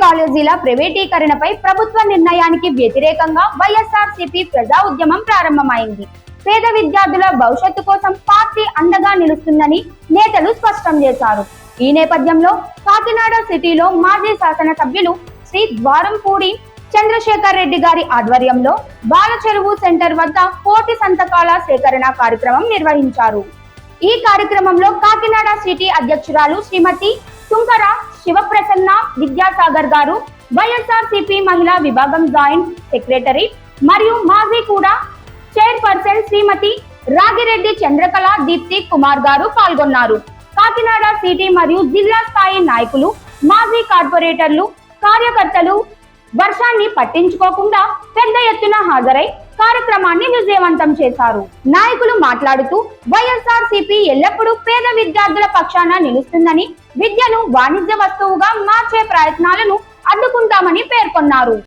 కాలేజీల ప్రైవేటీకరణపై ప్రభుత్వ నిర్ణయానికి వ్యతిరేకంగా వైఎస్ఆర్సీపీ ప్రజా ఉద్యమం ప్రారంభమైంది. పేద విద్యార్థుల భవిష్యత్తు కోసం పార్టీ అండగా నిలుస్తుందని నేతలు స్పష్టం చేశారు. ఈ నేపథ్యంలో కాకినాడ సిటీలో మాజీ శాసనసభ్యులు శ్రీ ద్వారంపూడి చంద్రశేఖర్ రెడ్డి గారి ఆధ్వర్యంలో బాలచెరువు సెంటర్ వద్ద కోటి సంతకాల సేకరణ కార్యక్రమం నిర్వహించారు. ఈ కార్యక్రమంలో కాకినాడ సిటీ అధ్యక్షురాలు శ్రీమతి తుంకర శివప్రసన్న విద్యాసాగర్ గారు, వైఎస్ఆర్సీపీ మహిళా విభాగం జాయింట్ సెక్రటరీ మరియు మాజీ కూడా చైర్పర్సన్ శ్రీమతి రాగిరెడ్డి చంద్రకళ దీప్తి కుమార్ గారు పాల్గొన్నారు. కాకినాడ సిటీ మరియు జిల్లా స్థాయి నాయకులు, మాజీ కార్పొరేటర్లు, కార్యకర్తలు వర్షాన్ని పట్టించుకోకుండా పెద్ద ఎత్తున హాజరై కార్యక్రమాన్ని విజయవంతం చేశారు. నాయకులు మాట్లాడుతూ వైఎస్ఆర్సీపీ ఎల్లప్పుడూ పేద విద్యార్థుల పక్షాన నిలుస్తుందని, విద్యను వాణిజ్య వస్తువుగా మార్చే ప్రయత్నాలను అడ్డుకుంటామని పేర్కొన్నారు.